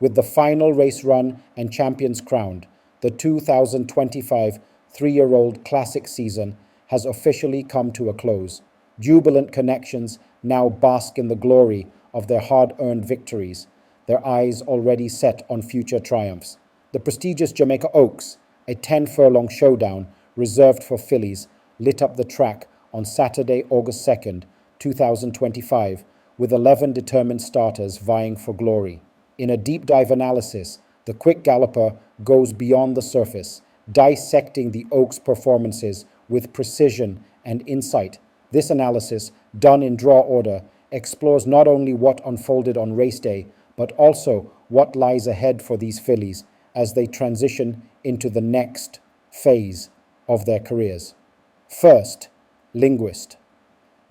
With the final race run and champions crowned, the 2025 three-year-old classic season has officially come to a close. Jubilant connections now bask in the glory of their hard-earned victories, their eyes already set on future triumphs. The prestigious Jamaica Oaks, a 10-furlong showdown reserved for fillies, lit up the track on Saturday, August 2nd, 2025, with 11 determined starters vying for glory. In a deep dive analysis, the quick Galloper goes beyond the surface, dissecting the Oaks' performances with precision and insight. This analysis, done in draw order, explores not only what unfolded on race day, but also what lies ahead for these fillies as they transition into the next phase of their careers. First, Linguist.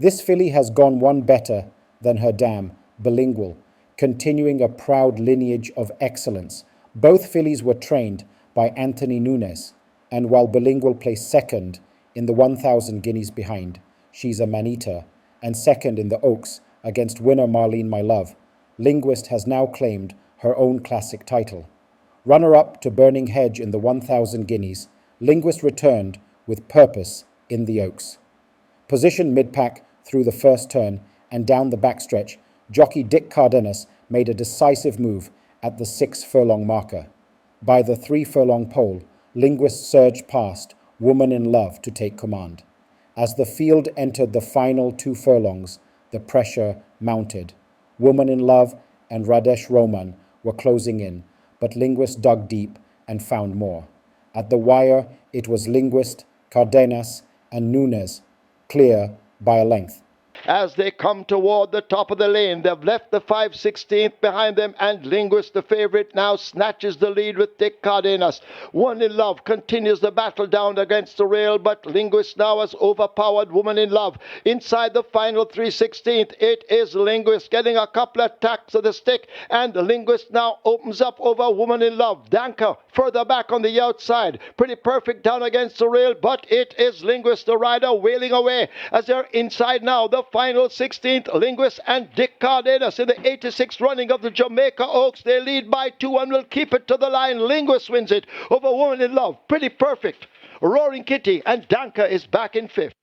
This filly has gone one better than her dam, Bilingual, continuing a proud lineage of excellence. Both fillies were trained by Anthony Nunes, and while Bilingual placed second in the 1,000 guineas behind, she's a man-eater, and second in the Oaks against winner Marlene My Love, Linguist has now claimed her own classic title. Runner-up to Burning Hedge in the 1,000 guineas, Linguist returned with purpose in the Oaks. Positioned mid-pack through the first turn and down the backstretch, jockey Dick Cardenas made a decisive move at the 6-furlong marker. By the 3-furlong pole, Linguist surged past Woman in Love to take command. As the field entered the final 2 furlongs, the pressure mounted. Woman in Love and Radesh Roman were closing in, but Linguist dug deep and found more. At the wire, it was Linguist, Cardenas, and Nunes, clear by a length. As they come toward the top of the lane, they've left the 5/16th behind them, and Linguist, the favorite, now snatches the lead with Dick Cardenas. One in Love continues the battle down against the rail, but Linguist now has overpowered Woman in Love. Inside the final 3/16th, it is Linguist getting a couple of tacks of the stick, and Linguist now opens up over Woman in Love. Danker further back on the outside, Pretty Perfect down against the rail, but it is Linguist, the rider, wailing away as they're inside now the final 16th. Linguist and Dick Cardenas in the 86th running of the Jamaica Oaks. They lead by 2 and will keep it to the line. Linguist wins it over Woman in Love, Pretty Perfect, Roaring Kitty, and Danker is back in 5th.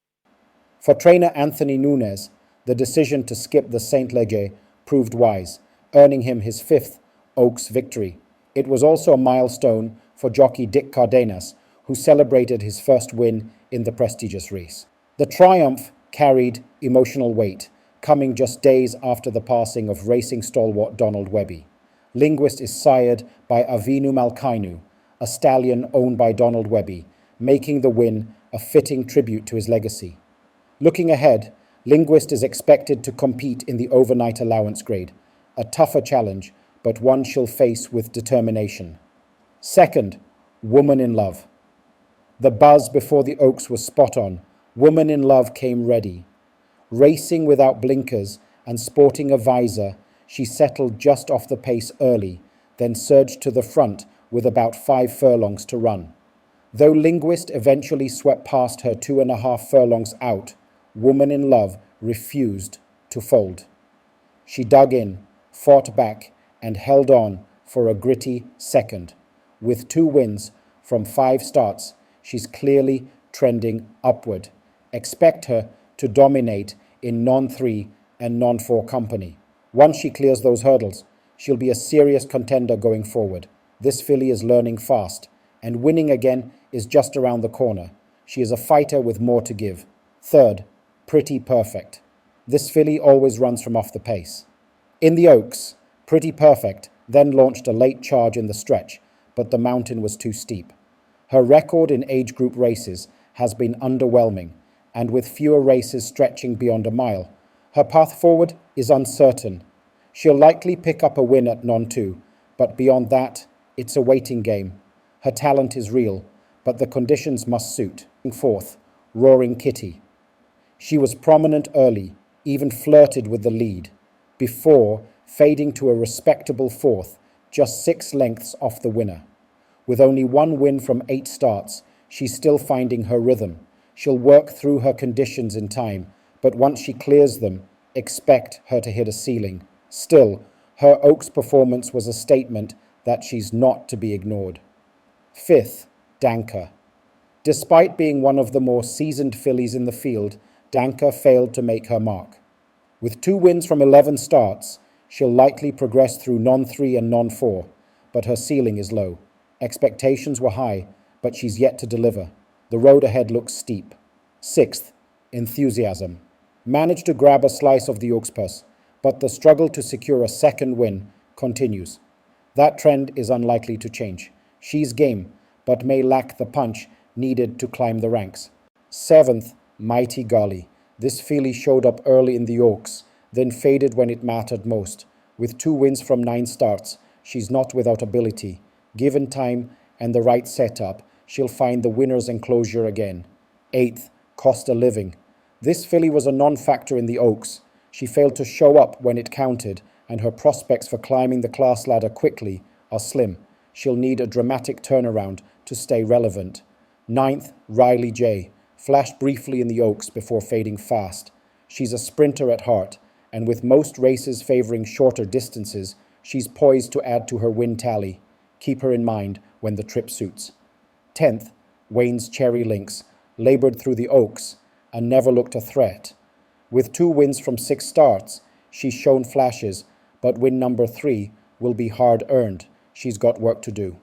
For trainer Anthony Nunes, the decision to skip the Saint Leger proved wise, earning him his 5th Oaks victory. It was also a milestone for jockey Dick Cardenas, who celebrated his first win in the prestigious race. The triumph carried emotional weight, coming just days after the passing of racing stalwart Donald Webby. Linguist is sired by Avinu Malkainu, a stallion owned by Donald Webby, making the win a fitting tribute to his legacy. Looking ahead, Linguist is expected to compete in the overnight allowance grade, a tougher challenge, but one she'll face with determination. Second, Woman in Love. The buzz before the Oaks was spot on. Woman in Love came ready. Racing without blinkers and sporting a visor, she settled just off the pace early, then surged to the front with about 5 furlongs to run. Though Linguist eventually swept past her 2.5 furlongs out, Woman in Love refused to fold. She dug in, fought back, and held on for a gritty second. With 2 wins from 5 starts, she's clearly trending upward. Expect her to dominate in non-3 and non-4 company. Once she clears those hurdles, she'll be a serious contender going forward. This filly is learning fast, and winning again is just around the corner. She is a fighter with more to give. Third, Pretty Perfect. This filly always runs from off the pace. In the Oaks, Pretty Perfect then launched a late charge in the stretch, but the mountain was too steep. Her record in age group races has been underwhelming, and with fewer races stretching beyond a mile, her path forward is uncertain. She'll likely pick up a win at non-2, but beyond that, it's a waiting game. Her talent is real, but the conditions must suit. Fourth, Roaring Kitty. She was prominent early, even flirted with the lead, before fading to a respectable 4th, just 6 lengths off the winner. With only 1 win from 8 starts, she's still finding her rhythm. She'll work through her conditions in time, but once she clears them, expect her to hit a ceiling. Still, Her Oaks performance was a statement that she's not to be ignored. Fifth, Danker. Despite being one of the more seasoned fillies in the field, Danker failed to make her mark. With 2 wins from 11 starts, she'll likely progress through non-3 and non-4, but her ceiling is low. Expectations were high, but she's yet to deliver. The road ahead looks steep. Sixth, Enthusiasm. Managed to grab a slice of the Oaks purse, but the struggle to secure a second win continues. That trend is unlikely to change. She's game, but may lack the punch needed to climb the ranks. Seventh, Mighty Golly. This filly showed up early in the Oaks, then faded when it mattered most. With 2 wins from 9 starts, she's not without ability. Given time and the right setup, she'll find the winner's enclosure again. Eighth, Cost a Living. This filly was a non-factor in the Oaks. She failed to show up when it counted, and her prospects for climbing the class ladder quickly are slim. She'll need a dramatic turnaround to stay relevant. Ninth, Riley J. Flashed briefly in the Oaks before fading fast. She's a sprinter at heart, and with most races favoring shorter distances, she's poised to add to her win tally. Keep her in mind when the trip suits. 10th, Wayne's Cherry Lynx. Labored through the Oaks and never looked a threat. With 2 wins from 6 starts, she's shown flashes, but win number 3 will be hard-earned. She's got work to do.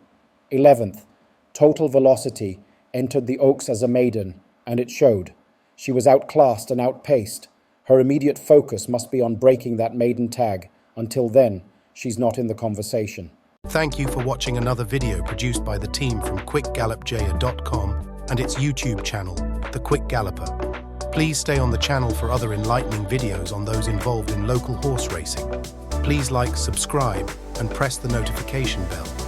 11th, Total Velocity. Entered the Oaks as a maiden, and it showed. She was outclassed and outpaced. Her immediate focus must be on breaking that maiden tag. Until then, she's not in the conversation. Thank you for watching another video produced by the team from quickgallopjaya.com and its YouTube channel, The Quick Galloper. Please stay on the channel for other enlightening videos on those involved in local horse racing. Please like, subscribe, and press the notification bell.